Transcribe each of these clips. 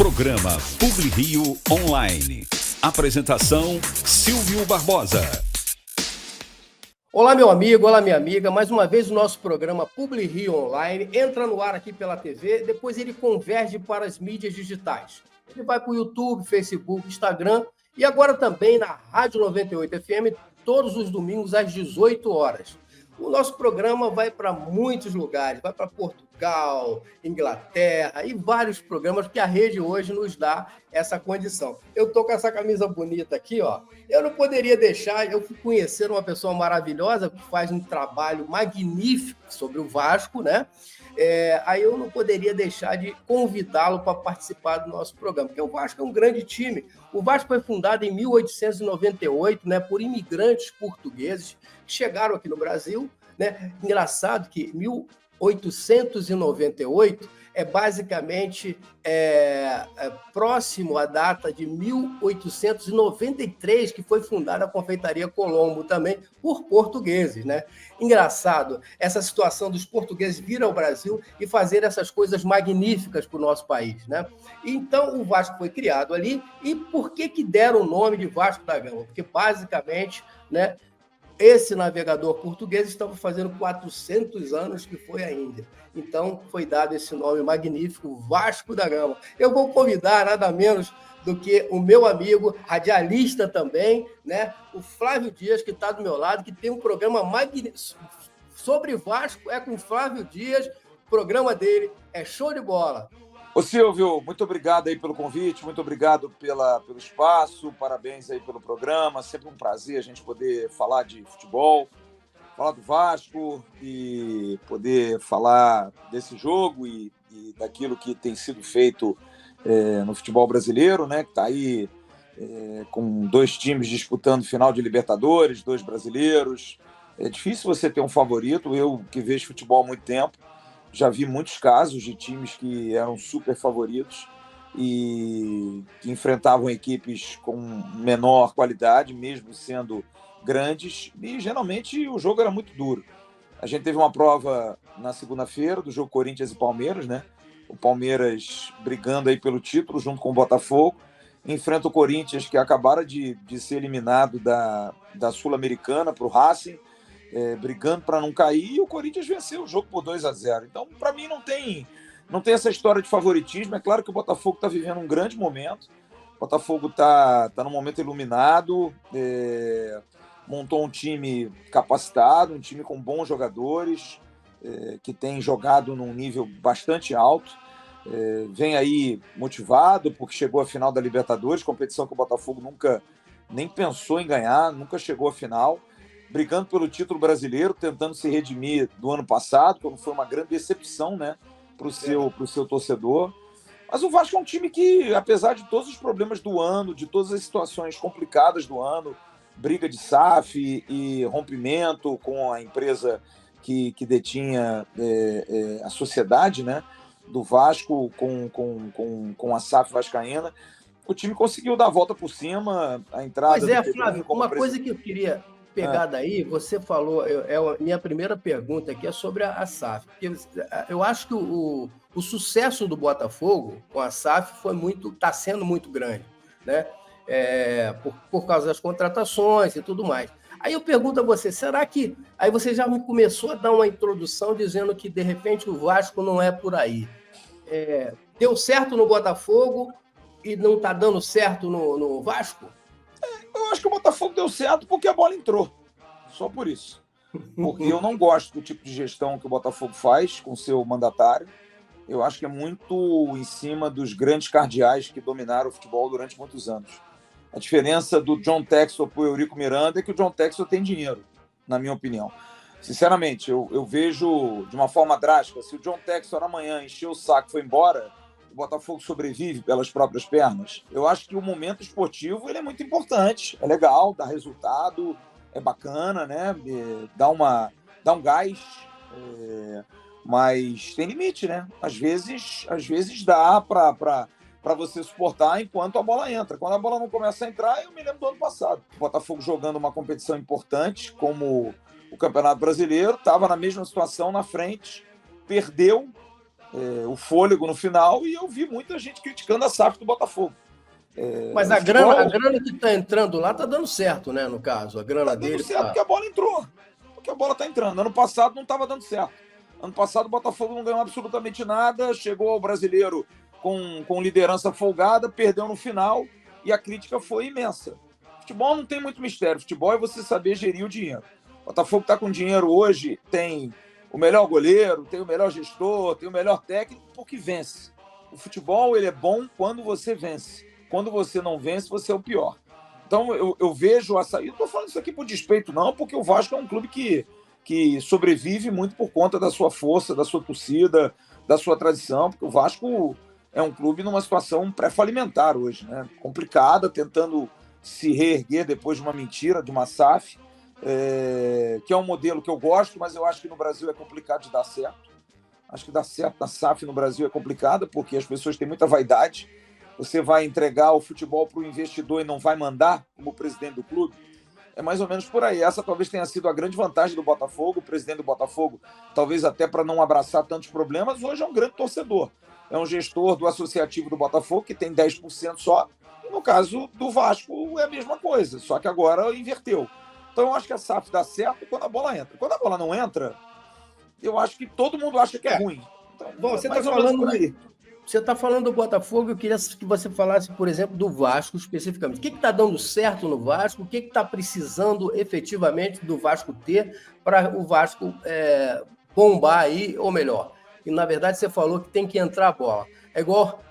Programa PubliRio Online. Apresentação, Silvio Barbosa. Olá, meu amigo, olá, minha amiga. Mais uma vez o nosso programa PubliRio Online entra no ar aqui pela TV, depois ele converge para as mídias digitais. Ele vai para o YouTube, Facebook, Instagram e agora também na Rádio 98 FM, todos os domingos às 18 horas. O nosso programa vai para muitos lugares, vai para Portugal, Inglaterra e vários programas que a rede hoje nos dá essa condição. Eu estou com essa camisa bonita aqui, ó. Eu não poderia deixar, eu fui conhecer uma pessoa maravilhosa que faz um trabalho magnífico sobre o Vasco, né? Aí eu não poderia deixar de convidá-lo para participar do nosso programa, porque o Vasco é um grande time. O Vasco foi fundado em 1898, né, por imigrantes portugueses que chegaram aqui no Brasil, né? Engraçado que 1898 é basicamente próximo à data de 1893, que foi fundada a Confeitaria Colombo também por portugueses, né? Engraçado essa situação dos portugueses vir ao Brasil e fazer essas coisas magníficas para o nosso país, né? Então o Vasco foi criado ali. E por que deram o nome de Vasco da Gama? Porque basicamente, né, esse navegador português estava fazendo 400 anos que foi à Índia. Então, foi dado esse nome magnífico, Vasco da Gama. Eu vou convidar nada menos do que o meu amigo, radialista também, né, o Flávio Dias, que está do meu lado, que tem um programa magnífico sobre Vasco, com o Flávio Dias. O programa dele é show de bola. Ô Silvio, muito obrigado aí pelo convite, muito obrigado pelo espaço, parabéns aí pelo programa, sempre um prazer a gente poder falar de futebol, falar do Vasco e poder falar desse jogo e daquilo que tem sido feito no futebol brasileiro, né, que está aí com dois times disputando final de Libertadores, dois brasileiros. É difícil você ter um favorito, eu que vejo futebol há muito tempo, já vi muitos casos de times que eram super favoritos e que enfrentavam equipes com menor qualidade, mesmo sendo grandes, e geralmente o jogo era muito duro. A gente teve uma prova na segunda-feira do jogo Corinthians e Palmeiras, né? O Palmeiras brigando aí pelo título junto com o Botafogo, enfrenta o Corinthians, que acabara de ser eliminado da Sul-Americana para o Racing, brigando para não cair, e o Corinthians venceu o jogo por 2-0. Então, para mim, não tem essa história de favoritismo. É claro que o Botafogo está vivendo um grande momento. O Botafogo está num momento iluminado, montou um time capacitado, um time com bons jogadores, que tem jogado num nível bastante alto. Vem aí motivado, porque chegou à final da Libertadores, competição que o Botafogo nunca nem pensou em ganhar, nunca chegou à final, brigando pelo título brasileiro, tentando se redimir do ano passado, quando foi uma grande decepção, né, para o seu torcedor. Mas o Vasco é um time que, apesar de todos os problemas do ano, de todas as situações complicadas do ano, briga de SAF e rompimento com a empresa que detinha a sociedade, né, do Vasco com a SAF vascaína, o time conseguiu dar a volta por cima, a entrada... Pois Flávio, uma coisa que eu queria pegar daí, você falou, a minha primeira pergunta aqui é sobre a SAF, porque eu acho que o sucesso do Botafogo com a SAF está sendo muito grande, né? Por causa das contratações e tudo mais. Aí eu pergunto a você, será que... Aí você já me começou a dar uma introdução dizendo que, de repente, o Vasco não é por aí. Deu certo no Botafogo e não está dando certo no Vasco? Eu acho que o Botafogo deu certo porque a bola entrou. Só por isso. Porque eu não gosto do tipo de gestão que o Botafogo faz com seu mandatário. Eu acho que é muito em cima dos grandes cardeais que dominaram o futebol durante muitos anos. A diferença do John Textor para o Eurico Miranda é que o John Textor tem dinheiro, na minha opinião. Sinceramente, eu vejo de uma forma drástica. Se o John Textor amanhã encher o saco e for embora, o Botafogo sobrevive pelas próprias pernas. Eu acho que o momento esportivo ele é muito importante, é legal, dá resultado, é bacana, né? Dá um gás, mas tem limite, né? Às vezes dá para você suportar enquanto a bola entra. Quando a bola não começa a entrar, eu me lembro do ano passado. O Botafogo jogando uma competição importante, como o Campeonato Brasileiro, estava na mesma situação na frente, perdeu o fôlego no final, e eu vi muita gente criticando a SAF do Botafogo. Mas a grana que está entrando lá está dando certo, né? No caso, a grana dele. Está dando certo porque a bola entrou. Porque a bola está entrando. Ano passado não estava dando certo. Ano passado o Botafogo não ganhou absolutamente nada, chegou ao Brasileiro com liderança folgada, perdeu no final e a crítica foi imensa. Futebol não tem muito mistério. Futebol é você saber gerir o dinheiro. O Botafogo está com dinheiro hoje, tem o melhor goleiro, tem o melhor gestor, tem o melhor técnico, porque vence. O futebol ele é bom quando você vence. Quando você não vence, você é o pior. Então, eu vejo a saída. Não estou falando isso aqui por despeito, não, porque o Vasco é um clube que sobrevive muito por conta da sua força, da sua torcida, da sua tradição, porque o Vasco é um clube numa situação pré-falimentar hoje, né? Complicada, tentando se reerguer depois de uma mentira, de uma SAF, que é um modelo que eu gosto, mas eu acho que no Brasil é complicado de dar certo. Acho que dar certo na SAF no Brasil é complicado, porque as pessoas têm muita vaidade. Você vai entregar o futebol para o investidor e não vai mandar como presidente do clube. É mais ou menos por aí. Essa talvez tenha sido a grande vantagem do Botafogo. O presidente do Botafogo, talvez até para não abraçar tantos problemas, hoje é um grande torcedor. É um gestor do associativo do Botafogo, que tem 10% só. E no caso do Vasco é a mesma coisa, só que agora inverteu. Então eu acho que a SAF dá certo quando a bola entra. Quando a bola não entra, eu acho que todo mundo acha que é ruim. Então, bom, você está falando por aí. Você está falando do Botafogo, eu queria que você falasse, por exemplo, do Vasco especificamente. O que está dando certo no Vasco? O que está precisando efetivamente do Vasco ter para o Vasco bombar aí, ou melhor? E, na verdade, você falou que tem que entrar a bola. É igual,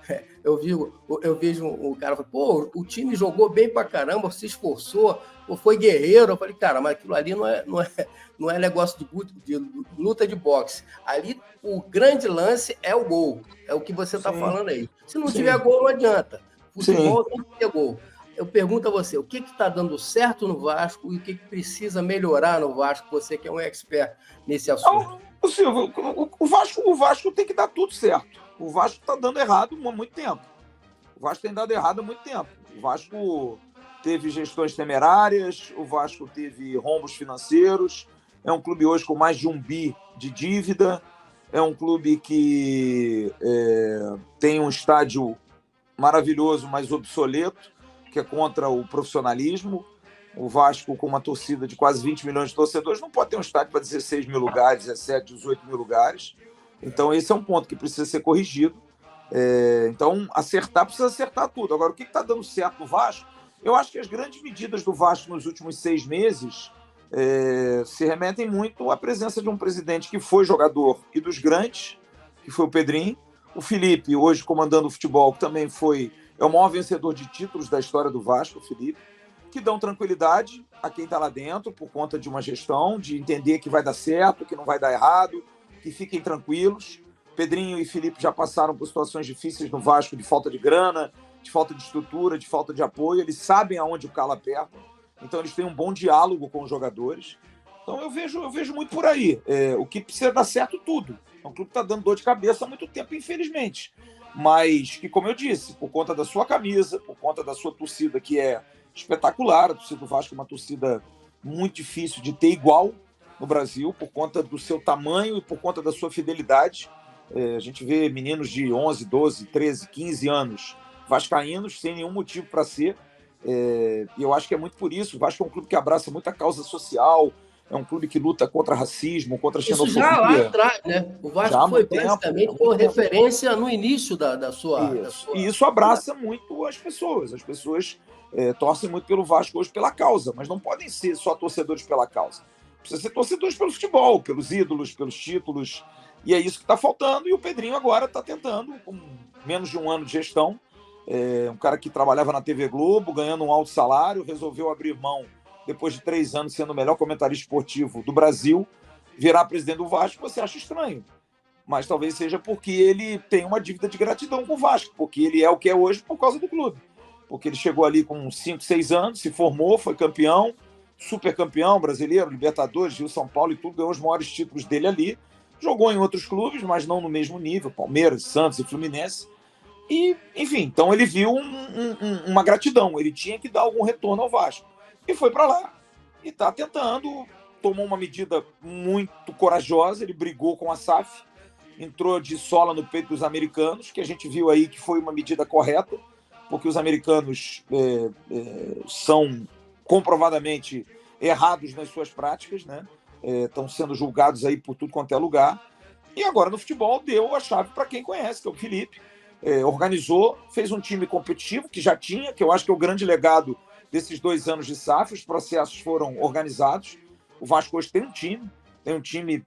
eu vejo um cara falando, pô, o time jogou bem pra caramba, se esforçou, foi guerreiro. Eu falei, cara, mas aquilo ali não é negócio de luta de boxe. Ali, o grande lance é o gol. É o que você está falando aí. Se não tiver gol, não adianta. Futebol tem que ter gol. Eu pergunto a você, o que está dando certo no Vasco e o que precisa melhorar no Vasco? Você que é um expert nesse assunto. Silvio, o Vasco tem que dar tudo certo. O Vasco está dando errado há muito tempo. O Vasco tem dado errado há muito tempo. O Vasco teve gestões temerárias, o Vasco teve rombos financeiros, é um clube hoje com mais de 1 bi de dívida, é um clube que tem um estádio maravilhoso, mas obsoleto, que é contra o profissionalismo. O Vasco, com uma torcida de quase 20 milhões de torcedores, não pode ter um estádio para 16 mil lugares, 17, 18 mil lugares. Então, esse é um ponto que precisa ser corrigido. Então, precisa acertar tudo. Agora, o que está dando certo no Vasco? Eu acho que as grandes medidas do Vasco nos últimos 6 meses se remetem muito à presença de um presidente que foi jogador e dos grandes, que foi o Pedrinho. O Felipe, hoje comandando o futebol, que também é o maior vencedor de títulos da história do Vasco, o Felipe, que dão tranquilidade a quem está lá dentro por conta de uma gestão, de entender que vai dar certo, que não vai dar errado, que fiquem tranquilos. Pedrinho e Felipe já passaram por situações difíceis no Vasco, de falta de grana, de falta de estrutura, de falta de apoio. Eles sabem aonde o calo aperta, então eles têm um bom diálogo com os jogadores. Então eu vejo muito por aí. O que precisa dar certo tudo. É um clube que está dando dor de cabeça há muito tempo, infelizmente. Mas que, como eu disse, por conta da sua camisa, por conta da sua torcida, que é espetacular, a torcida do Vasco é uma torcida muito difícil de ter igual no Brasil, por conta do seu tamanho e por conta da sua fidelidade. A gente vê meninos de 11, 12, 13, 15 anos vascaínos sem nenhum motivo para ser. E eu acho que é muito por isso. O Vasco é um clube que abraça muita causa social, é um clube que luta contra racismo, contra xenofobia. Isso já lá atrás, né? O Vasco foi basicamente por referência no início da sua... E isso abraça muito as pessoas. As pessoas torcem muito pelo Vasco hoje pela causa, mas não podem ser só torcedores pela causa. Precisa ser torcedores pelo futebol, pelos ídolos, pelos títulos. E é isso que está faltando. E o Pedrinho agora está tentando, com menos de 1 ano de gestão, um cara que trabalhava na TV Globo, ganhando um alto salário, resolveu abrir mão, depois de 3 anos sendo o melhor comentarista esportivo do Brasil, virar presidente do Vasco. Você acha estranho. Mas talvez seja porque ele tem uma dívida de gratidão com o Vasco, porque ele é o que é hoje por causa do clube. Porque ele chegou ali com 5, 6 anos, se formou, foi campeão, super campeão brasileiro, Libertadores, Rio, São Paulo e tudo, ganhou os maiores títulos dele ali. Jogou em outros clubes, mas não no mesmo nível, Palmeiras, Santos e Fluminense. E, enfim, então ele viu uma gratidão, ele tinha que dar algum retorno ao Vasco. E foi para lá. E está tentando, tomou uma medida muito corajosa, ele brigou com a SAF, entrou de sola no peito dos americanos, que a gente viu aí que foi uma medida correta, porque os americanos são comprovadamente errados nas suas práticas, né? Estão sendo julgados aí por tudo quanto é lugar. E agora no futebol deu a chave para quem conhece, que é o Felipe. Organizou, fez um time competitivo, que já tinha, que eu acho que é o grande legado desses 2 anos de SAF. Os processos foram organizados. O Vasco hoje tem um time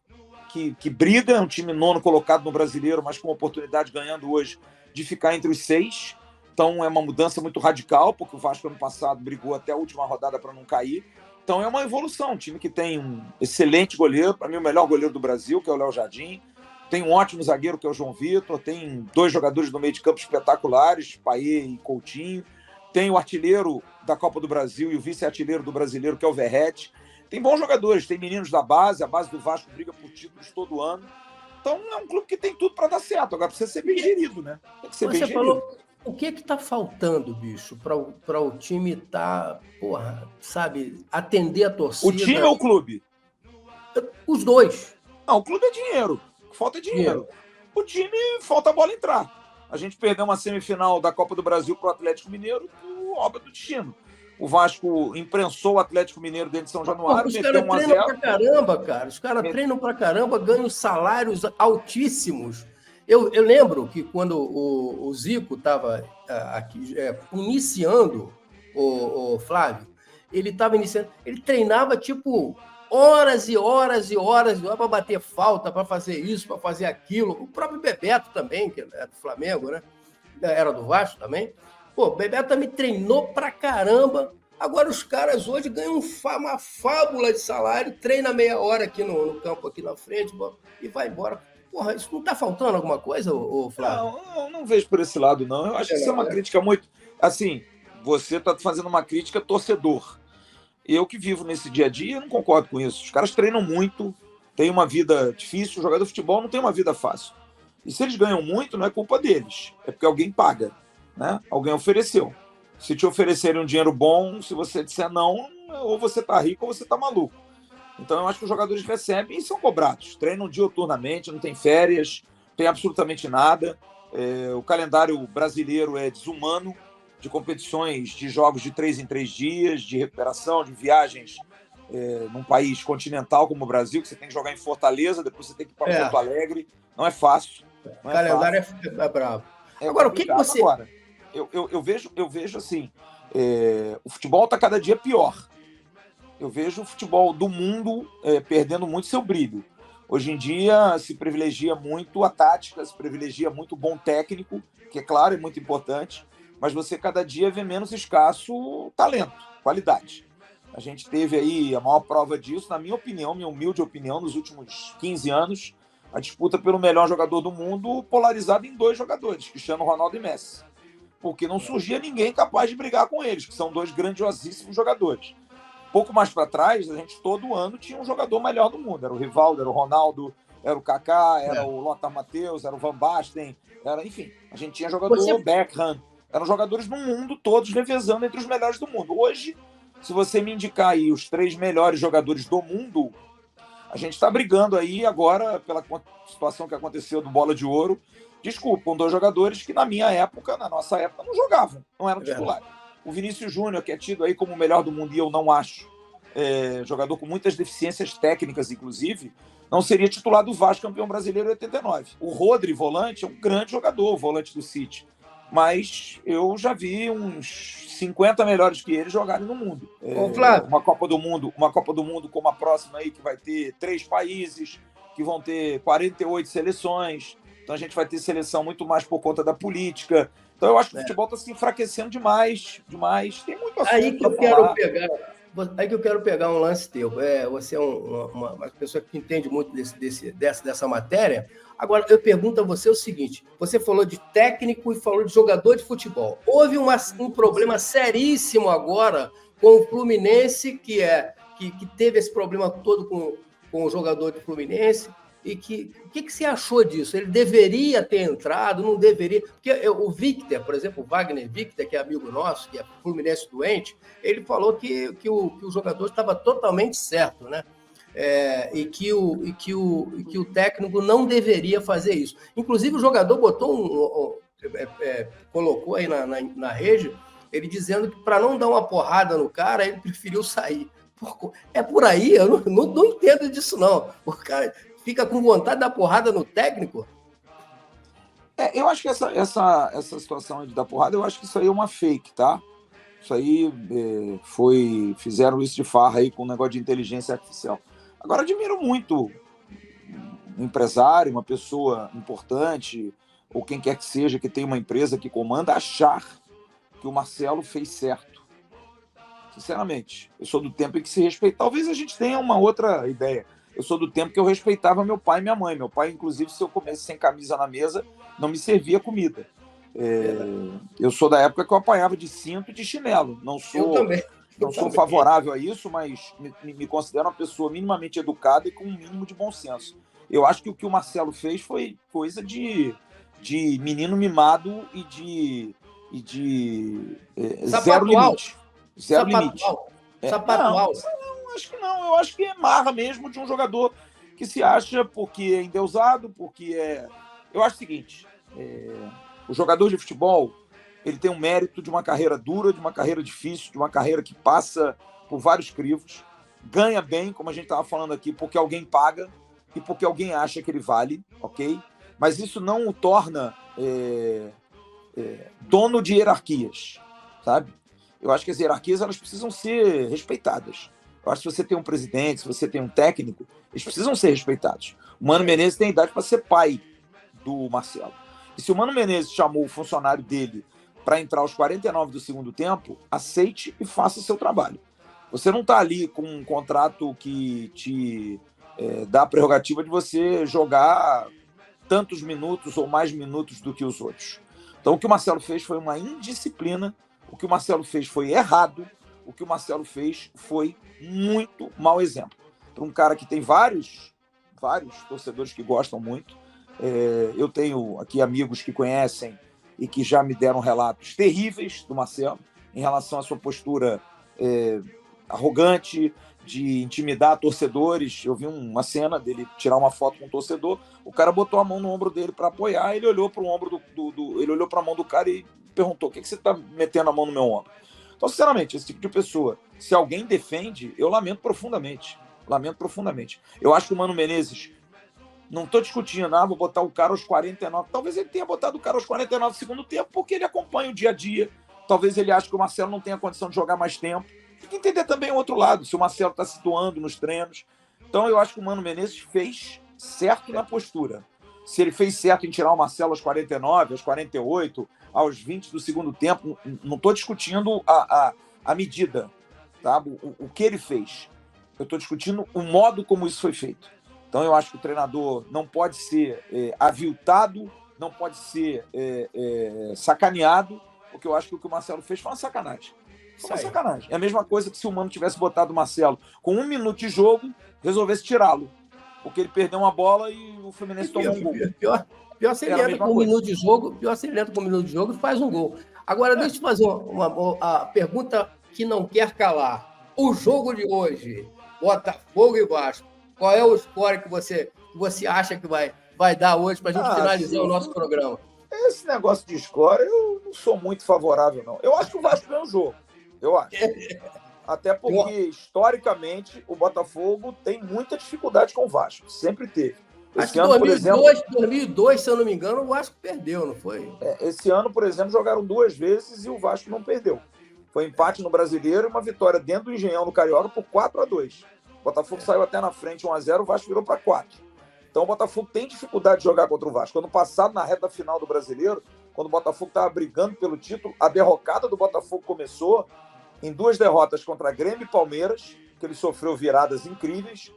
que briga, é um time 9º colocado no Brasileiro, mas com oportunidade ganhando hoje de ficar entre os 6. Então é uma mudança muito radical, porque o Vasco ano passado brigou até a última rodada para não cair. Então é uma evolução, um time que tem um excelente goleiro, para mim o melhor goleiro do Brasil, que é o Léo Jardim, tem um ótimo zagueiro, que é o João Vitor, tem 2 jogadores no meio de campo espetaculares, Payet e Coutinho, tem o artilheiro da Copa do Brasil e o vice-artilheiro do Brasileiro, que é o Verratti. Tem bons jogadores, tem meninos da base, a base do Vasco briga por títulos todo ano. Então é um clube que tem tudo para dar certo. Agora precisa ser bem gerido, né? Tem que ser bem gerido. Falou, o que está faltando, bicho, para o time estar, atender a torcida? O time ou o clube? Os dois. Não, o clube é dinheiro. Falta dinheiro. O time, falta a bola entrar. A gente perdeu uma semifinal da Copa do Brasil para o Atlético Mineiro por obra do destino. O Vasco imprensou o Atlético Mineiro dentro de São Januário, os caras treinam pra caramba, cara. Os caras treinam pra caramba, ganham salários altíssimos. Eu lembro que quando o Zico estava aqui iniciando, o Flávio, ele treinava tipo horas e horas e horas para bater falta, para fazer isso, para fazer aquilo. O próprio Bebeto também, que era do Flamengo, né? Era do Vasco também. Pô, o Bebeto também treinou pra caramba. Agora os caras hoje ganham uma fábula de salário, treina meia hora aqui no campo, aqui na frente, e vai embora. Porra, isso não tá faltando alguma coisa, Flávio? Não vejo por esse lado, não. Eu acho que isso é uma crítica muito... Assim, você tá fazendo uma crítica torcedor. Eu que vivo nesse dia a dia, não concordo com isso. Os caras treinam muito, têm uma vida difícil, o jogador de futebol não tem uma vida fácil. E se eles ganham muito, não é culpa deles, é porque alguém paga, né? Alguém ofereceu. Se te oferecerem um dinheiro bom, se você disser não, ou você tá rico ou você tá maluco. Então eu acho que os jogadores recebem e são cobrados. Treinam diuturnamente, não tem férias, não tem absolutamente nada. O calendário brasileiro é desumano, de competições, de jogos de 3 em 3 dias, de recuperação, de viagens num país continental como o Brasil, que você tem que jogar em Fortaleza, depois você tem que ir para Porto Alegre. Não é fácil. O calendário é bravo. Agora, o que você... Agora, eu vejo assim, o futebol está cada dia pior. Eu vejo o futebol do mundo perdendo muito seu brilho. Hoje em dia se privilegia muito a tática, se privilegia muito o bom técnico, que é claro, é muito importante, mas você cada dia vê menos escasso talento, qualidade. A gente teve aí a maior prova disso, na minha opinião, minha humilde opinião, nos últimos 15 anos, a disputa pelo melhor jogador do mundo polarizada em 2 jogadores, Cristiano Ronaldo e Messi. Porque não surgia ninguém capaz de brigar com eles, que são 2 grandiosíssimos jogadores. Pouco mais para trás, a gente todo ano tinha um jogador melhor do mundo. Era o Rivaldo, era o Ronaldo, era o Kaká, era o Lothar Matthäus, era o Van Basten, enfim, a gente tinha jogador Beckham. Eram jogadores no mundo, todos revezando entre os melhores do mundo. Hoje, se você me indicar aí os 3 melhores jogadores do mundo, a gente está brigando aí agora pela situação que aconteceu do Bola de Ouro. Desculpa, com 2 jogadores que na nossa época, não jogavam, não eram titulares. O Vinícius Júnior, que é tido aí como o melhor do mundo, e eu não acho, jogador com muitas deficiências técnicas, inclusive, não seria titular do Vasco, campeão brasileiro em 89. O Rodri, volante, é um grande jogador, o volante do City. Mas eu já vi uns 50 melhores que ele jogarem no mundo. Uma Copa do Mundo como a próxima aí, que vai ter 3 países, que vão ter 48 seleções. Então a gente vai ter seleção muito mais por conta da política. Então eu acho que o futebol está se enfraquecendo demais. Tem muito assunto aí que eu quero pegar um lance teu. Você é uma pessoa que entende muito dessa matéria. Agora, eu pergunto a você o seguinte: você falou de técnico e falou de jogador de futebol. Houve um problema seríssimo agora com o Fluminense, que teve esse problema todo com o jogador do Fluminense. E o que você achou disso? Ele deveria ter entrado, não deveria? Porque o Victor, por exemplo, o Wagner Victor, que é amigo nosso, que é Fluminense doente, ele falou que o jogador estava totalmente certo, né? e que o técnico não deveria fazer isso. Inclusive, o jogador colocou aí na rede, ele dizendo que para não dar uma porrada no cara, ele preferiu sair. É por aí, eu não entendo disso, não. O cara fica com vontade de dar porrada no técnico. Eu acho que essa situação de dar porrada, eu acho que isso aí é uma fake, tá? Isso aí fizeram isso de farra aí com um negócio de inteligência artificial. Agora, admiro muito um empresário, uma pessoa importante, ou quem quer que seja, que tem uma empresa que comanda, achar que o Marcelo fez certo. Sinceramente, eu sou do tempo em que se respeita. Talvez a gente tenha uma outra ideia. Eu sou do tempo que eu respeitava meu pai e minha mãe. Meu pai, inclusive, se eu comesse sem camisa na mesa, não me servia comida. Eu sou da época que eu apanhava de cinto e de chinelo. Não sou favorável a isso, mas me considero uma pessoa minimamente educada e com um mínimo de bom senso. Eu acho que o que o Marcelo fez foi coisa de menino mimado e de zero limite. Zero limite. Sapato alto. Não, acho que não. Eu acho que é marra mesmo de um jogador que se acha porque é endeusado, porque é... Eu acho o seguinte, o jogador de futebol, ele tem um mérito de uma carreira dura, de uma carreira difícil, de uma carreira que passa por vários crivos, ganha bem, como a gente estava falando aqui, porque alguém paga e porque alguém acha que ele vale, ok? Mas isso não o torna dono de hierarquias, sabe? Eu acho que as hierarquias elas precisam ser respeitadas. Eu acho que se você tem um presidente, se você tem um técnico, eles precisam ser respeitados. O Mano Menezes tem idade para ser pai do Marcelo. E se o Mano Menezes chamou o funcionário dele para entrar aos 49 do segundo tempo, aceite e faça o seu trabalho. Você não está ali com um contrato que te dá a prerrogativa de você jogar tantos minutos ou mais minutos do que os outros. Então, o que o Marcelo fez foi uma indisciplina, o que o Marcelo fez foi errado, o que o Marcelo fez foi muito mau exemplo. Para um cara que tem vários torcedores que gostam muito, eu tenho aqui amigos que conhecem e que já me deram relatos terríveis do Marcelo em relação à sua postura arrogante, de intimidar torcedores. Eu vi uma cena dele tirar uma foto com um torcedor, o cara botou a mão no ombro dele para apoiar, ele olhou para o ombro ele olhou para a mão do cara e perguntou: o que você está metendo a mão no meu ombro? Então, sinceramente, esse tipo de pessoa, se alguém defende, eu lamento profundamente. Lamento profundamente. Eu acho que o Mano Menezes, não estou discutindo, vou botar o cara aos 49. Talvez ele tenha botado o cara aos 49 do segundo tempo, porque ele acompanha o dia a dia. Talvez ele ache que o Marcelo não tenha condição de jogar mais tempo. Tem que entender também o outro lado, se o Marcelo está se doando nos treinos. Então, eu acho que o Mano Menezes fez certo na postura. Se ele fez certo em tirar o Marcelo aos 49, aos 48, aos 20 do segundo tempo, não estou discutindo a medida, tá? O que ele fez. Eu estou discutindo o modo como isso foi feito. Então, eu acho que o treinador não pode ser aviltado, não pode ser sacaneado, porque eu acho que o que o Marcelo fez foi uma sacanagem. Foi uma sacanagem. É a mesma coisa que se o Mano tivesse botado o Marcelo com 1 minuto de jogo, resolvesse tirá-lo. Porque ele perdeu uma bola e o Fluminense tomou um gol. Pior se ele entra com 1 minuto de jogo, e faz um gol. Agora, deixa eu te fazer uma pergunta que não quer calar. O jogo de hoje, Botafogo e Vasco, qual é o score que você acha que vai dar hoje para a gente finalizar o nosso programa? Esse negócio de score, eu não sou muito favorável, não. Eu acho que o Vasco ganha o jogo. Eu acho. Até porque, historicamente, o Botafogo tem muita dificuldade com o Vasco. Sempre teve. Esse ano, 2002, se eu não me engano, o Vasco perdeu, não foi? Esse ano, por exemplo, jogaram 2 vezes e o Vasco não perdeu. Foi empate no Brasileiro e uma vitória dentro do Engenhão no Carioca por 4-2. O Botafogo saiu até na frente 1-0, o Vasco virou para 4. Então o Botafogo tem dificuldade de jogar contra o Vasco. Ano passado, na reta final do Brasileiro, quando o Botafogo estava brigando pelo título, a derrocada do Botafogo começou em 2 derrotas contra Grêmio e Palmeiras, que ele sofreu viradas incríveis,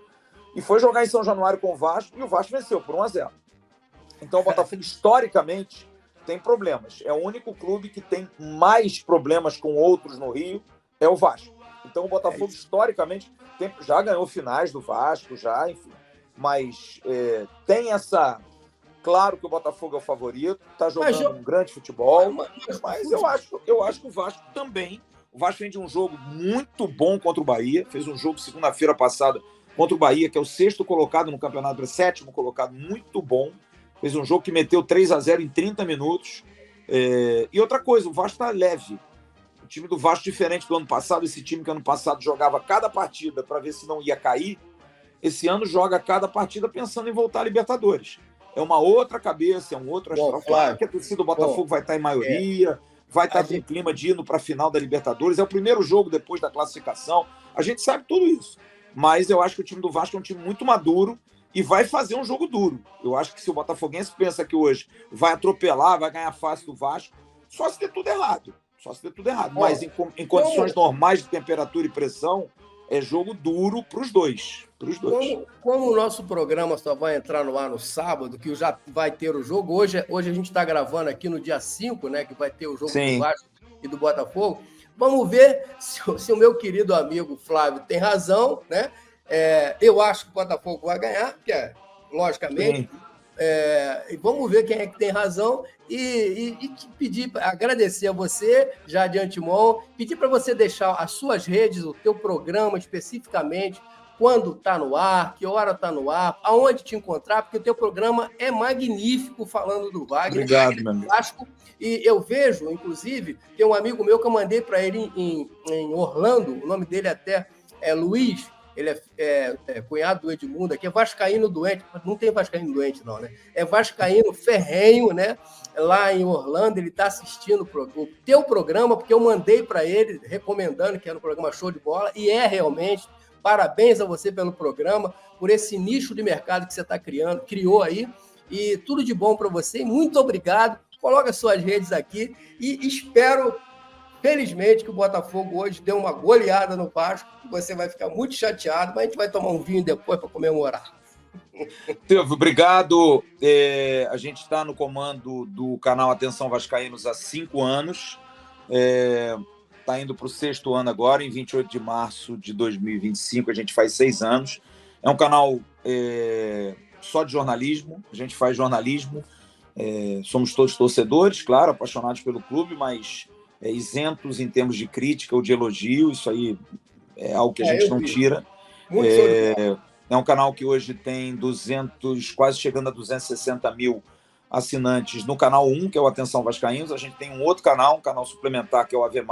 e foi jogar em São Januário com o Vasco, e o Vasco venceu por 1-0. Então o Botafogo, historicamente, tem problemas. É o único clube que tem mais problemas com outros no Rio, é o Vasco. Então o Botafogo, historicamente, já ganhou finais do Vasco, enfim. Mas tem essa... Claro que o Botafogo é o favorito, está jogando um grande futebol, mas eu acho que o Vasco também... O Vasco vem de um jogo muito bom contra o Bahia, fez um jogo segunda-feira passada contra o Bahia, que é o sexto colocado no campeonato, sétimo colocado, muito bom. Fez um jogo que meteu 3-0 em 30 minutos. E outra coisa, o Vasco está leve. O time do Vasco, diferente do ano passado, esse time que ano passado jogava cada partida para ver se não ia cair, esse ano joga cada partida pensando em voltar à Libertadores. É uma outra cabeça, é um outro astral. Claro que a torcida do Botafogo vai estar em maioria, vai estar com clima de indo para a final da Libertadores. É o primeiro jogo depois da classificação. A gente sabe tudo isso. Mas eu acho que o time do Vasco é um time muito maduro e vai fazer um jogo duro. Eu acho que se o botafoguense pensa que hoje vai atropelar, vai ganhar fácil do Vasco, só se der tudo errado. Mas em condições normais de temperatura e pressão, é jogo duro para os dois. Como o nosso programa só vai entrar no ar no sábado, que já vai ter o jogo, hoje a gente está gravando aqui no dia 5, né, que vai ter o jogo do Vasco e do Botafogo. Vamos ver se o meu querido amigo Flávio tem razão, né? Eu acho que o Botafogo vai ganhar, logicamente. E vamos ver quem é que tem razão e te pedir, agradecer a você já de antemão, pedir para você deixar as suas redes, o teu programa especificamente, quando está no ar, que hora está no ar, aonde te encontrar, porque o teu programa é magnífico falando do Wagner. Obrigado, meu amigo. E eu vejo, inclusive, tem um amigo meu que eu mandei para ele em Orlando, o nome dele até é Luiz, ele é cunhado do Edmundo, aqui é vascaíno doente, não tem vascaíno doente não, né? É vascaíno ferrenho, né? Lá em Orlando, ele está assistindo o teu programa, porque eu mandei para ele, recomendando que era um programa show de bola, e realmente. Parabéns a você pelo programa, por esse nicho de mercado que você criou aí, e tudo de bom para você, muito obrigado, coloca suas redes aqui, e espero, felizmente, que o Botafogo hoje dê uma goleada no Vasco, você vai ficar muito chateado, mas a gente vai tomar um vinho depois para comemorar. Silvio, obrigado. A gente está no comando do canal Atenção Vascaínos há 5 anos, está indo para o 6º ano agora, em 28 de março de 2025, a gente faz 6 anos. É um canal só de jornalismo, a gente faz jornalismo, somos todos torcedores, claro, apaixonados pelo clube, mas isentos em termos de crítica ou de elogio, isso aí é algo que a gente não tira. É um canal que hoje tem quase chegando a 260 mil assinantes no canal 1, que é o Atenção Vascaínos. A gente tem um outro canal, um canal suplementar, que é o AV+,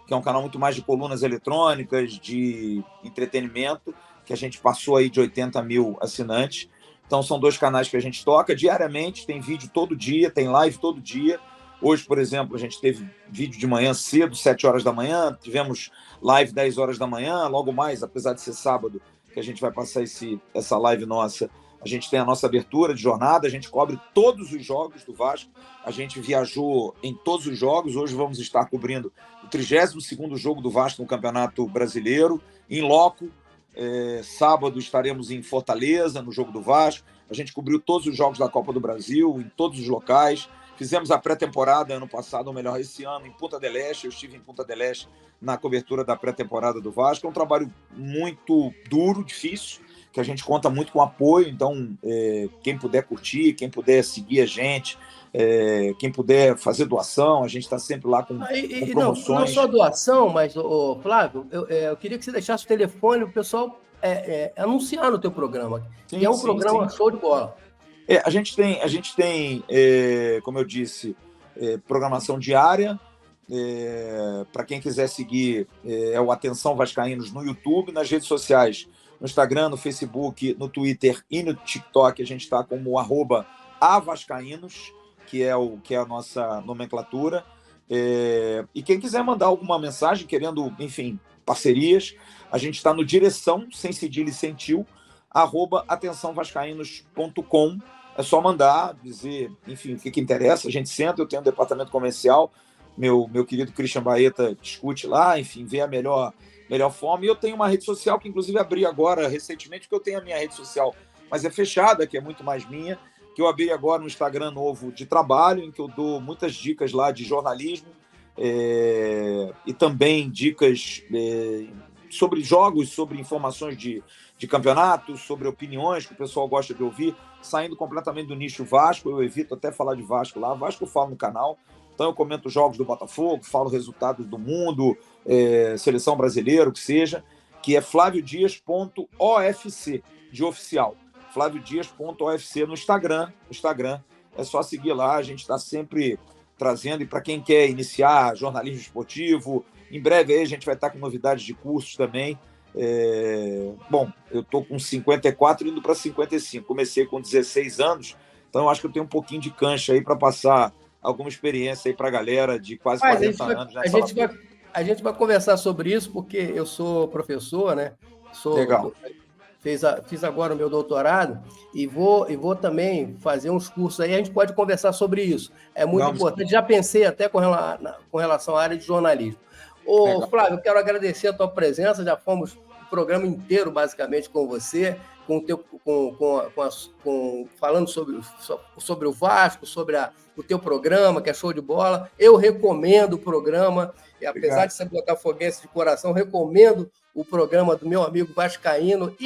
que é um canal muito mais de colunas eletrônicas, de entretenimento, que a gente passou aí de 80 mil assinantes. Então, são 2 canais que a gente toca diariamente, tem vídeo todo dia, tem live todo dia. Hoje, por exemplo, a gente teve vídeo de manhã cedo, 7 horas da manhã, tivemos live 10 horas da manhã, logo mais, apesar de ser sábado, que a gente vai passar essa live nossa, a gente tem a nossa abertura de jornada, a gente cobre todos os jogos do Vasco, a gente viajou em todos os jogos, hoje vamos estar cobrindo o 32º jogo do Vasco no Campeonato Brasileiro, em loco. Sábado estaremos em Fortaleza, no jogo do Vasco, a gente cobriu todos os jogos da Copa do Brasil, em todos os locais, fizemos a pré-temporada ano passado, ou melhor, esse ano, em Punta del Este, eu estive em Punta del Este na cobertura da pré-temporada do Vasco, é um trabalho muito duro, difícil, que a gente conta muito com apoio, então quem puder curtir, quem puder seguir a gente, quem puder fazer doação, a gente está sempre lá com promoções. Não só doação, mas, Flávio, eu queria que você deixasse o telefone, o pessoal anunciar no teu programa, que é um programa show de bola. A gente tem, como eu disse, programação diária. Para quem quiser seguir, é o Atenção Vascaínos no YouTube, nas redes sociais, no Instagram, no Facebook, no Twitter e no TikTok, a gente está como @avascaínos, que é a nossa nomenclatura. E quem quiser mandar alguma mensagem, querendo, enfim, parcerias, a gente está no direção, sem cedilha e sem tio, @atençãovascaínos.com. É só mandar, dizer, enfim, o que interessa. A gente senta, eu tenho um departamento comercial, meu querido Christian Baeta discute lá, enfim, vê a melhor forma. E eu tenho uma rede social que, inclusive, abri agora recentemente, porque eu tenho a minha rede social, mas é fechada, que é muito mais minha, que eu abri agora no Instagram novo de trabalho, em que eu dou muitas dicas lá de jornalismo e também dicas sobre jogos, sobre informações de campeonatos, sobre opiniões que o pessoal gosta de ouvir, saindo completamente do nicho Vasco. Eu evito até falar de Vasco lá. Vasco eu falo no canal, então eu comento jogos do Botafogo, falo resultados do mundo, seleção brasileira, o que seja. que é flaviodias.ofc, de oficial. flaviodias.ofc no Instagram. É só seguir lá, a gente está sempre trazendo. E para quem quer iniciar jornalismo esportivo, em breve aí a gente vai estar com novidades de cursos também. Bom, eu estou com 54 indo para 55. Comecei com 16 anos, então eu acho que eu tenho um pouquinho de cancha aí para passar alguma experiência aí para a galera de quase 40 anos. A gente vai conversar sobre isso, porque eu sou professor, né? Legal. Fiz agora o meu doutorado e vou também fazer uns cursos aí, a gente pode conversar sobre isso. É muito importante, já pensei até com relação à área de jornalismo. Flávio, eu quero agradecer a tua presença, já fomos o programa inteiro, basicamente, com você, falando sobre o Vasco, sobre o teu programa, que é show de bola. Eu recomendo o programa, e apesar de ser botafoguense de coração, recomendo o programa do meu amigo vascaíno,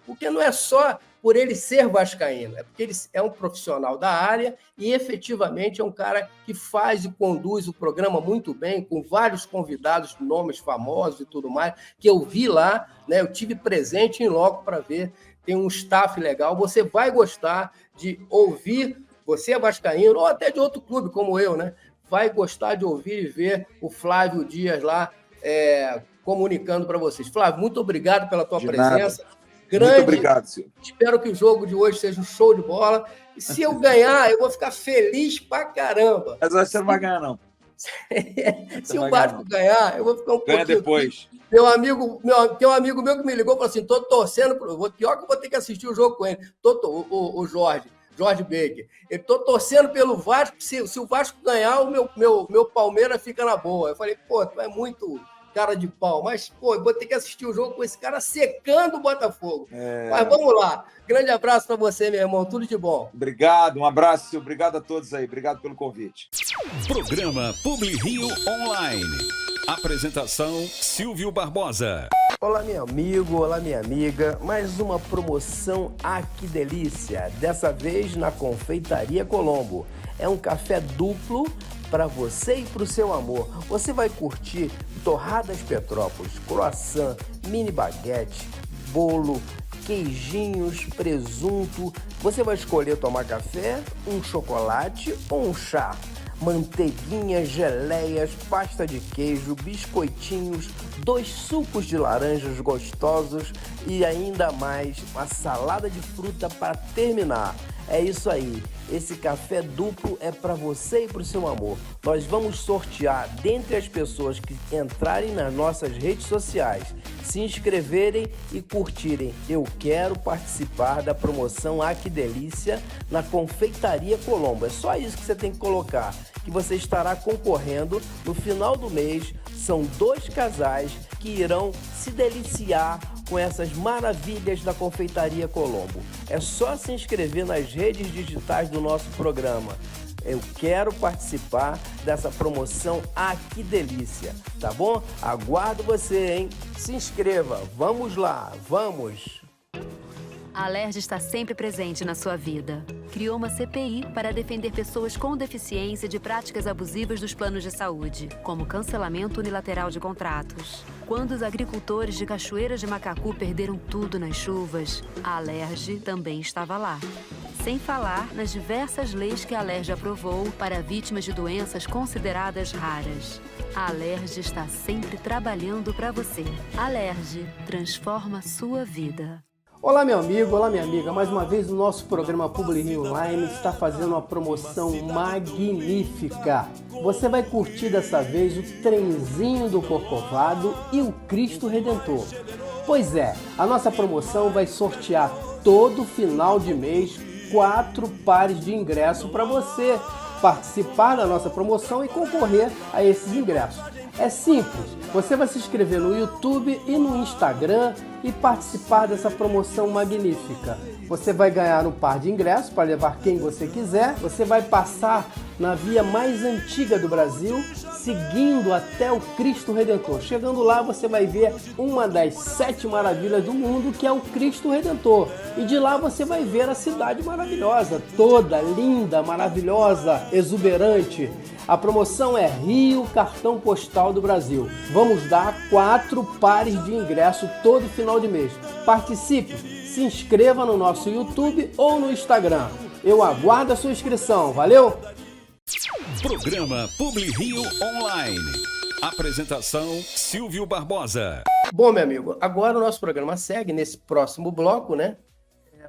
porque não é só por ele ser vascaíno, é porque ele é um profissional da área e efetivamente é um cara que faz e conduz o programa muito bem, com vários convidados, nomes famosos e tudo mais, que eu vi lá, né? Eu tive presente em loco para ver, tem um staff legal, você vai gostar de ouvir, você é vascaíno, ou até de outro clube como eu, né? Vai gostar de ouvir e ver o Flávio Dias lá comunicando para vocês. Flávio, muito obrigado pela tua presença. Grande. Muito obrigado, Silvio. Espero que o jogo de hoje seja um show de bola. E se eu ganhar, eu vou ficar feliz pra caramba. Mas você não vai ganhar, não. Se o Vasco ganhar, eu vou ficar um pouquinho... Ganha depois. Tem um amigo meu que me ligou e falou assim, tô torcendo... Pior que eu vou ter que assistir o jogo com ele. O Jorge Baker. Eu tô torcendo pelo Vasco. Se o Vasco ganhar, o meu Palmeiras fica na boa. Eu falei, tu é muito... cara de pau, mas, eu vou ter que assistir o jogo com esse cara secando o Botafogo. Mas vamos lá. Grande abraço para você, meu irmão. Tudo de bom. Obrigado, um abraço, Silvio. Obrigado a todos aí. Obrigado pelo convite. Programa Publi Rio Online. Apresentação, Silvio Barbosa. Olá, meu amigo, olá, minha amiga. Mais uma promoção, que delícia. Dessa vez na Confeitaria Colombo. É um café duplo para você e para o seu amor. Você vai curtir torradas Petrópolis, croissant, mini baguete, bolo, queijinhos, presunto. Você vai escolher tomar café, um chocolate ou um chá. Manteiguinhas, geleias, pasta de queijo, biscoitinhos, 2 sucos de laranjas gostosos e ainda mais uma salada de fruta para terminar. É isso aí, esse café duplo é para você e para o seu amor. Nós vamos sortear dentre as pessoas que entrarem nas nossas redes sociais, se inscreverem e curtirem. Eu quero participar da promoção Que Delícia na Confeitaria Colombo. É só isso que você tem que colocar, que você estará concorrendo no final do mês. São 2 casais que irão se deliciar com essas maravilhas da Confeitaria Colombo. É só se inscrever nas redes digitais do nosso programa. Eu quero participar dessa promoção. Que delícia, tá bom? Aguardo você, hein? Se inscreva, vamos lá, vamos! A Alerj está sempre presente na sua vida. Criou uma CPI para defender pessoas com deficiência de práticas abusivas dos planos de saúde, como cancelamento unilateral de contratos. Quando os agricultores de Cachoeiras de Macacu perderam tudo nas chuvas, a Alerj também estava lá. Sem falar nas diversas leis que a Alerj aprovou para vítimas de doenças consideradas raras. A Alerj está sempre trabalhando para você. Alerj transforma sua vida. Olá, meu amigo, olá, minha amiga. Mais uma vez o nosso programa Publi Rio Online está fazendo uma promoção magnífica. Você vai curtir dessa vez o trenzinho do Corcovado e o Cristo Redentor. Pois é, a nossa promoção vai sortear todo final de mês 4 pares de ingresso para você participar da nossa promoção e concorrer a esses ingressos. É simples, você vai se inscrever no YouTube e no Instagram e participar dessa promoção magnífica. Você vai ganhar um par de ingressos para levar quem você quiser. Você vai passar na via mais antiga do Brasil, seguindo até o Cristo Redentor. Chegando lá, você vai ver uma das 7 maravilhas do mundo, que é o Cristo Redentor. E de lá você vai ver a cidade maravilhosa, toda linda, maravilhosa, exuberante. A promoção é Rio Cartão Postal do Brasil. Vamos dar 4 pares de ingresso todo final de mês. Participe, se inscreva no nosso YouTube ou no Instagram. Eu aguardo a sua inscrição. Valeu? Programa PubliRio Online. Apresentação Silvio Barbosa. Bom, meu amigo, agora o nosso programa segue nesse próximo bloco, né?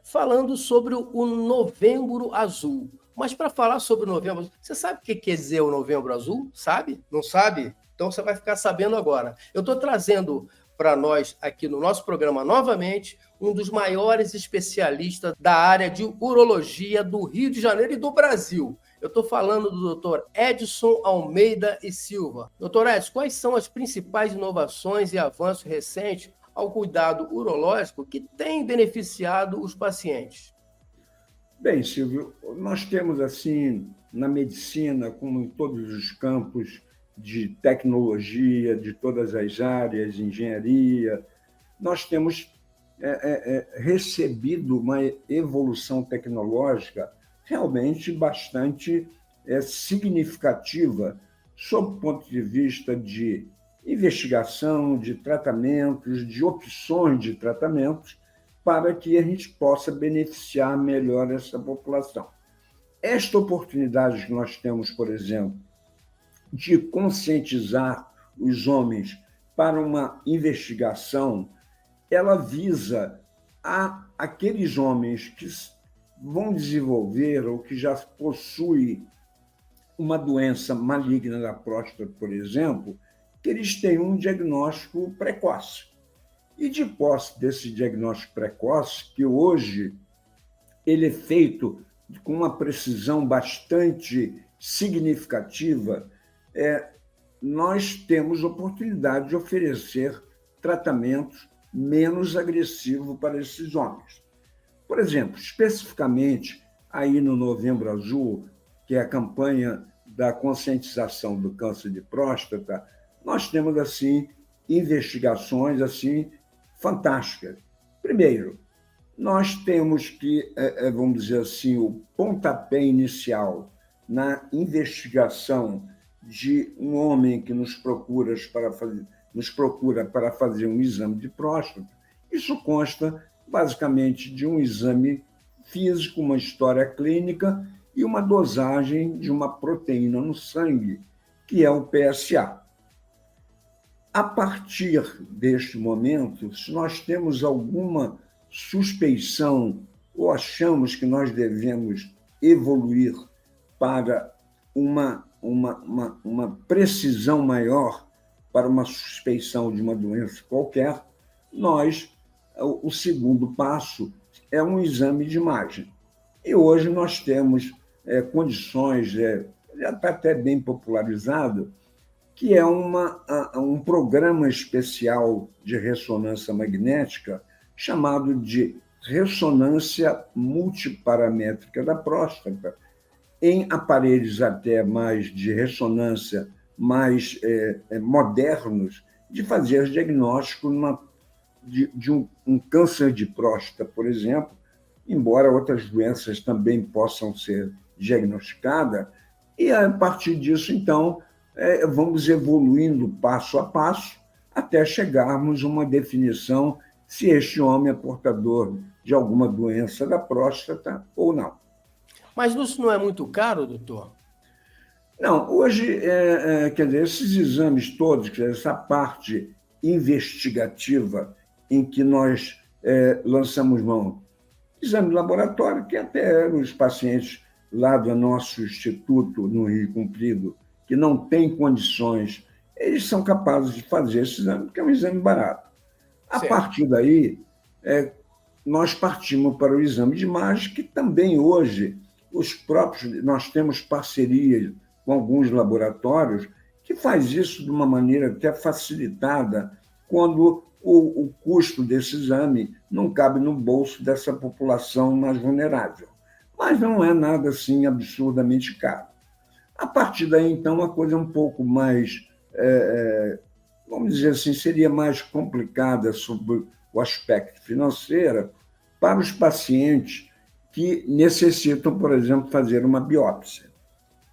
Falando sobre o Novembro Azul. Mas para falar sobre o Novembro Azul, você sabe o que quer dizer o Novembro Azul? Sabe? Não sabe? Então você vai ficar sabendo agora. Eu estou trazendo para nós aqui no nosso programa novamente um dos maiores especialistas da área de urologia do Rio de Janeiro e do Brasil. Eu estou falando do Dr. Edson Almeida e Silva. Dr. Edson, quais são as principais inovações e avanços recentes ao cuidado urológico que têm beneficiado os pacientes? Bem, Silvio, nós temos, assim, na medicina, como em todos os campos de tecnologia, de todas as áreas, engenharia, nós temos recebido uma evolução tecnológica realmente bastante significativa, sob o ponto de vista de investigação, de tratamentos, de opções de tratamentos, para que a gente possa beneficiar melhor essa população. Esta oportunidade que nós temos, por exemplo, de conscientizar os homens para uma investigação, ela visa aqueles homens que vão desenvolver ou que já possuem uma doença maligna da próstata, por exemplo, que eles tenham um diagnóstico precoce. E de posse desse diagnóstico precoce, que hoje ele é feito com uma precisão bastante significativa, nós temos oportunidade de oferecer tratamentos menos agressivos para esses homens. Por exemplo, especificamente aí no Novembro Azul, que é a campanha da conscientização do câncer de próstata, nós temos, assim, investigações, assim, fantásticas. Primeiro, nós temos que, vamos dizer assim, o pontapé inicial na investigação de um homem que nos procura para fazer um exame de próstata. Isso consta, basicamente, de um exame físico, uma história clínica e uma dosagem de uma proteína no sangue, que é o PSA. A partir deste momento, se nós temos alguma suspeição ou achamos que nós devemos evoluir para uma precisão maior para uma suspeição de uma doença qualquer, o segundo passo é um exame de imagem. E hoje nós temos condições, já está até bem popularizado, que é um programa especial de ressonância magnética chamado de ressonância multiparamétrica da próstata, em aparelhos até mais de ressonância, mais modernos, de fazer diagnóstico de um câncer de próstata, por exemplo, embora outras doenças também possam ser diagnosticadas, e a partir disso, então, vamos evoluindo passo a passo até chegarmos a uma definição se este homem é portador de alguma doença da próstata ou não. Mas isso não é muito caro, doutor? Não, hoje, quer dizer, esses exames todos, essa parte investigativa em que nós lançamos mão, exame de laboratório, que até os pacientes lá do nosso instituto no Rio Comprido, que não têm condições, eles são capazes de fazer esse exame, porque é um exame barato. A partir daí, nós partimos para o exame de imagem, que também hoje nós temos parcerias com alguns laboratórios que faz isso de uma maneira até facilitada, quando o custo desse exame não cabe no bolso dessa população mais vulnerável. Mas não é nada assim absurdamente caro. A partir daí, então, a coisa é um pouco mais, vamos dizer assim, seria mais complicada sobre o aspecto financeiro para os pacientes que necessitam, por exemplo, fazer uma biópsia.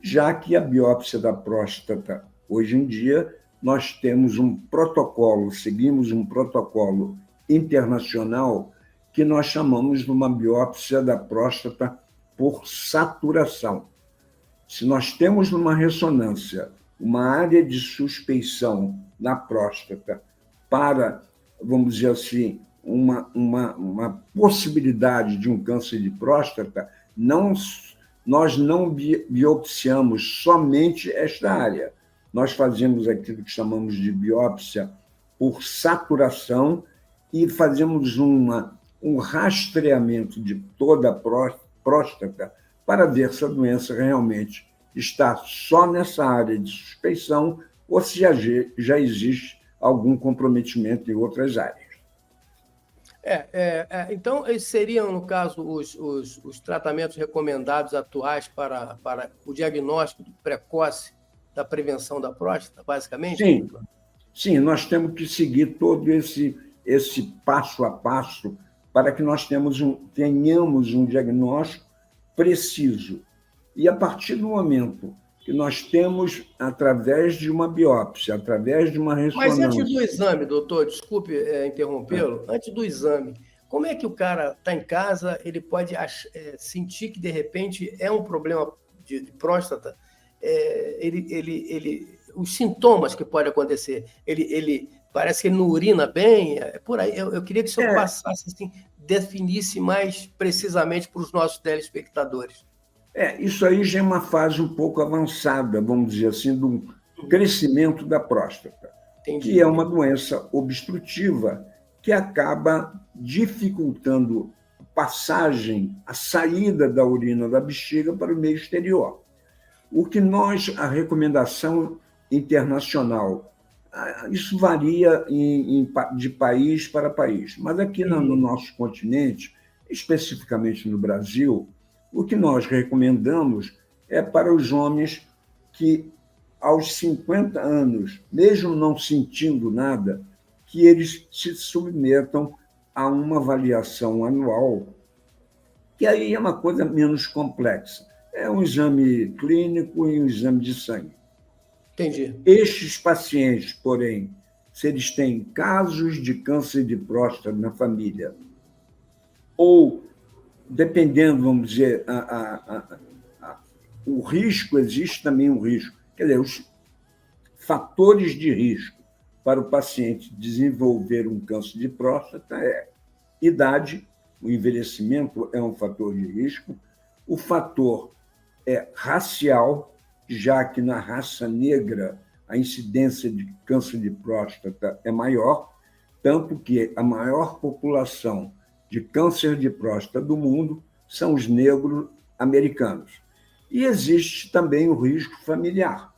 Já que a biópsia da próstata, hoje em dia, nós temos um protocolo, seguimos um protocolo internacional que nós chamamos de uma biópsia da próstata por saturação. Se nós temos numa ressonância uma área de suspeição na próstata para, vamos dizer assim, uma possibilidade de um câncer de próstata, nós não biopsiamos somente esta área. Nós fazemos aquilo que chamamos de biópsia por saturação e fazemos um rastreamento de toda a próstata para ver se a doença realmente está só nessa área de suspeição ou se já existe algum comprometimento em outras áreas. Então, esses seriam, no caso, os tratamentos recomendados atuais para o diagnóstico precoce da prevenção da próstata, basicamente? Sim, nós temos que seguir todo esse passo a passo para que nós tenhamos um diagnóstico preciso. E a partir do momento que nós temos, através de uma biópsia, através de uma ressonância... Mas antes do exame, doutor, desculpe interrompê-lo, antes do exame, como é que o cara está em casa, ele pode sentir que, de repente, é um problema de próstata? Os sintomas que podem acontecer, ele parece que ele não urina bem, por aí. Eu queria que o senhor passasse, assim, definisse mais precisamente para os nossos telespectadores. Isso aí já é uma fase um pouco avançada, vamos dizer assim, do crescimento da próstata, que é uma doença obstrutiva que acaba dificultando a saída da urina da bexiga para o meio exterior. A recomendação internacional, isso varia de país para país, mas aqui no nosso continente, especificamente no Brasil, o que nós recomendamos é para os homens que, aos 50 anos, mesmo não sentindo nada, que eles se submetam a uma avaliação anual, que aí é uma coisa menos complexa. É um exame clínico e um exame de sangue. Entendi. Estes pacientes, porém, se eles têm casos de câncer de próstata na família, ou, dependendo, vamos dizer, o risco, existe também um risco. Quer dizer, os fatores de risco para o paciente desenvolver um câncer de próstata é idade, o envelhecimento é um fator de risco, o fator é racial, já que na raça negra a incidência de câncer de próstata é maior, tanto que a maior população de câncer de próstata do mundo são os negros americanos. E existe também o risco familiar.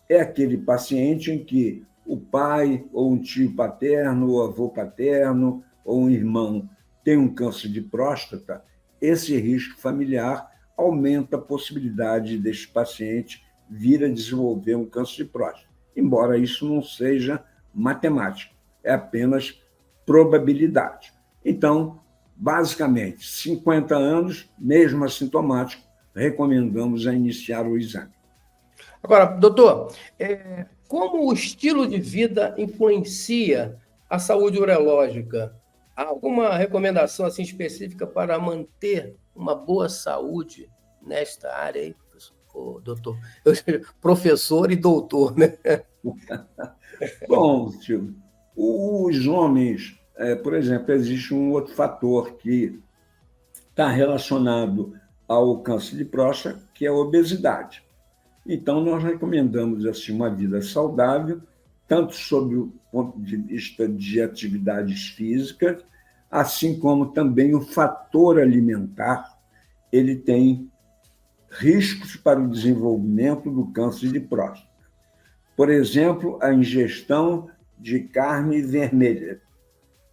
É aquele paciente em que o pai, ou um tio paterno, ou avô paterno, ou um irmão tem um câncer de próstata, esse risco familiar aumenta a possibilidade desse paciente vir a desenvolver um câncer de próstata. Embora isso não seja matemático, é apenas probabilidade. Então, basicamente, 50 anos, mesmo assintomático, recomendamos a iniciar o exame. Agora, doutor, como o estilo de vida influencia a saúde urológica? Há alguma recomendação assim, específica para manter uma boa saúde nesta área aí, doutor? Professor e doutor, né? Bom, Silvio, os homens, por exemplo, existe um outro fator que está relacionado ao câncer de próstata, que é a obesidade. Então, nós recomendamos assim, uma vida saudável, tanto sob o ponto de vista de atividades físicas, assim como também o fator alimentar, ele tem riscos para o desenvolvimento do câncer de próstata. Por exemplo, a ingestão de carne vermelha.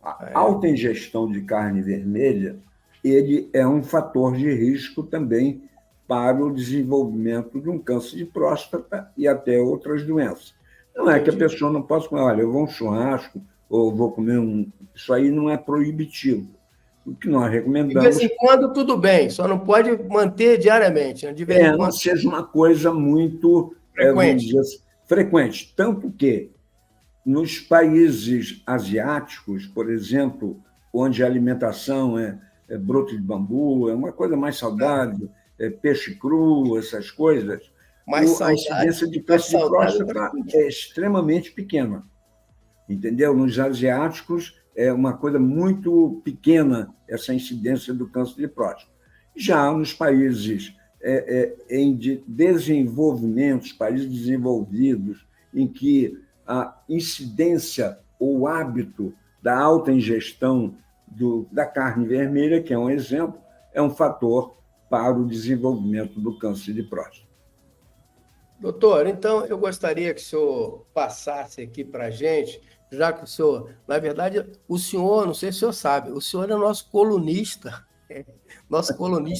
A alta ingestão de carne vermelha, ele é um fator de risco também para o desenvolvimento de um câncer de próstata e até outras doenças. Não é que a pessoa não possa comer, olha, eu vou a um churrasco ou vou comer um... Isso aí não é proibitivo. O que nós recomendamos... De vez em quando, tudo bem, só não pode manter diariamente. Né? De vez em quando... não seja uma coisa muito frequente. Frequente. Tanto que nos países asiáticos, por exemplo, onde a alimentação é broto de bambu, é uma coisa mais saudável, peixe cru, essas coisas, a incidência de câncer de próstata é extremamente pequena. Entendeu? Nos asiáticos é uma coisa muito pequena essa incidência do câncer de próstata. Já nos países em desenvolvimento, países desenvolvidos, em que a incidência ou hábito da alta ingestão da carne vermelha, que é um exemplo, é um fator para o desenvolvimento do câncer de próstata. Doutor, então eu gostaria que o senhor passasse aqui para a gente, já que o senhor, na verdade, o senhor, não sei se o senhor sabe, o senhor é nosso colunista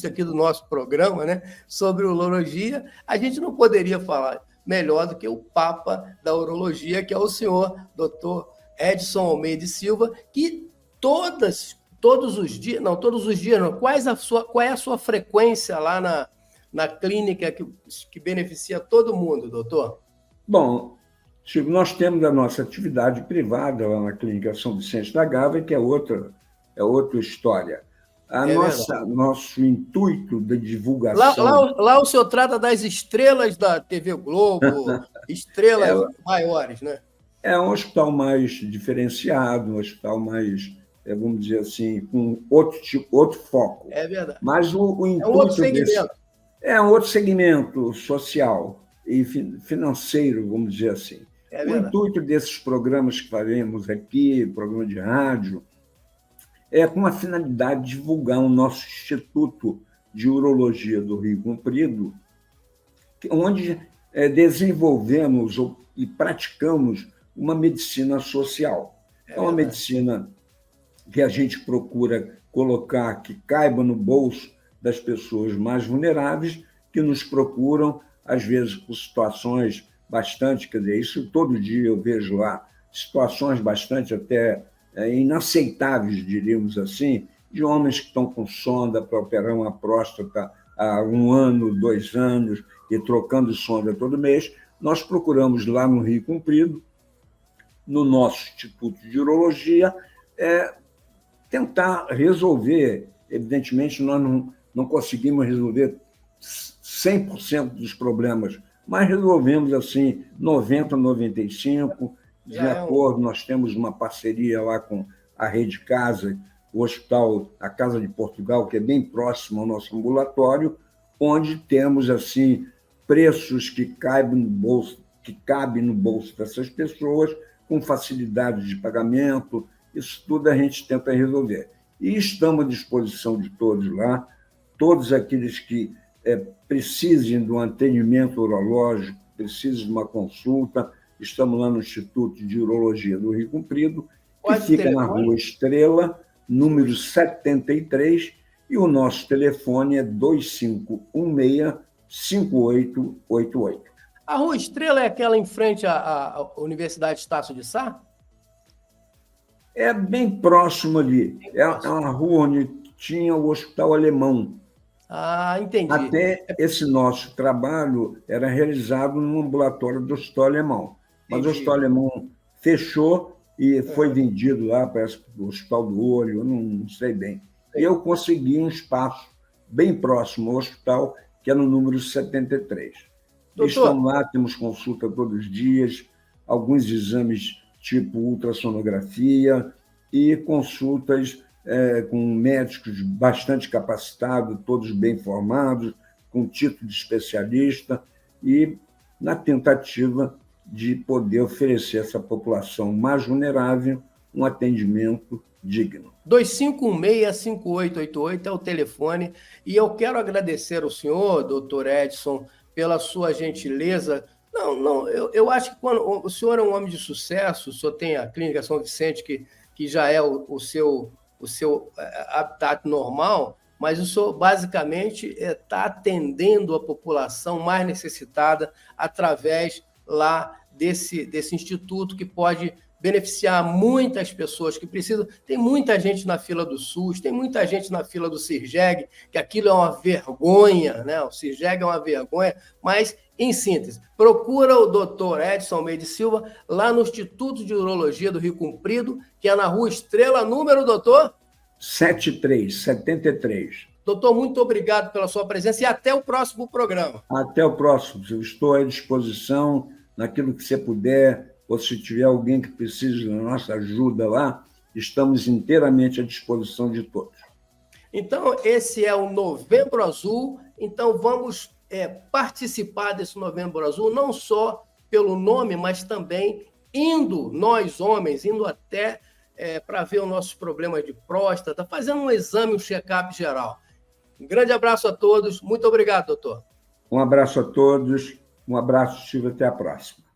aqui do nosso programa, né, sobre urologia. A gente não poderia falar melhor do que o papa da urologia, que é o senhor doutor Edson Almeida e Silva, que todos os dias, qual é a sua frequência lá na clínica que beneficia todo mundo, doutor? Bom, Chico, nós temos a nossa atividade privada lá na Clínica São Vicente da Gávea, que é outra história. Nosso intuito de divulgação... Lá o senhor trata das estrelas da TV Globo, estrelas maiores, né? É um hospital mais diferenciado, um hospital mais, vamos dizer assim, com outro foco. É verdade. Mas o intuito é um outro segmento. É um outro segmento social e financeiro, vamos dizer assim. O intuito desses programas que faremos aqui, programa de rádio, é com a finalidade de divulgar o nosso Instituto de Urologia do Rio Comprido, onde desenvolvemos e praticamos uma medicina social. É uma medicina que a gente procura colocar, que caiba no bolso das pessoas mais vulneráveis, que nos procuram, às vezes, por situações bastante, quer dizer, isso todo dia eu vejo lá, situações bastante até inaceitáveis, diríamos assim, de homens que estão com sonda para operar uma próstata há 1 ano, 2 anos, e trocando sonda todo mês. Nós procuramos lá no Rio Comprido, no nosso Instituto de Urologia, tentar resolver. Evidentemente, nós não conseguimos resolver 100% dos problemas, mas resolvemos assim 90%, 95%. De acordo, nós temos uma parceria lá com a Rede Casa, o hospital, a Casa de Portugal, que é bem próximo ao nosso ambulatório, onde temos assim preços que cabem no bolso dessas pessoas, com facilidade de pagamento. Isso tudo a gente tenta resolver. E estamos à disposição de todos lá, todos aqueles que precisem de um atendimento urológico, precisem de uma consulta. Estamos lá no Instituto de Urologia do Rio Comprido, que fica na Rua Estrela, número 73, e o nosso telefone é 2516-5888. A Rua Estrela é aquela em frente à Universidade Estácio de Sá? É bem próximo ali. É uma rua onde tinha o Hospital Alemão. Ah, entendi. Até esse nosso trabalho era realizado no ambulatório do Hospital Alemão. Mas o Hospital Alemão fechou e foi vendido lá, parece, para o Hospital do Olho, eu não sei bem. E eu consegui um espaço bem próximo ao hospital, que é no número 73. Doutor, estamos lá, temos consulta todos os dias, alguns exames tipo ultrassonografia e consultas com médicos bastante capacitados, todos bem formados, com título de especialista, e na tentativa de poder oferecer a essa população mais vulnerável um atendimento digno. 2516-5888 é o telefone, e eu quero agradecer ao senhor, doutor Edson, pela sua gentileza. Eu acho que quando o senhor é um homem de sucesso, o senhor tem a Clínica São Vicente, que já é o seu habitat normal, mas o senhor basicamente está atendendo a população mais necessitada através lá desse instituto que pode beneficiar muitas pessoas que precisam. Tem muita gente na fila do SUS, tem muita gente na fila do CIRJEG, que aquilo é uma vergonha, né? O CIRJEG é uma vergonha, mas, em síntese, procura o doutor Edson Almeida Silva lá no Instituto de Urologia do Rio Comprido, que é na Rua Estrela, número, doutor? 73. Doutor, muito obrigado pela sua presença e até o próximo programa. Até o próximo. Eu estou à disposição naquilo que você puder, ou se tiver alguém que precise da nossa ajuda lá, estamos inteiramente à disposição de todos. Então, esse é o Novembro Azul. Então, vamos participar desse Novembro Azul, não só pelo nome, mas também nós homens, indo até para ver os nossos problemas de próstata, fazendo um exame, um check-up geral. Um grande abraço a todos. Muito obrigado, doutor. Um abraço a todos. Um abraço, Silvio. Até a próxima.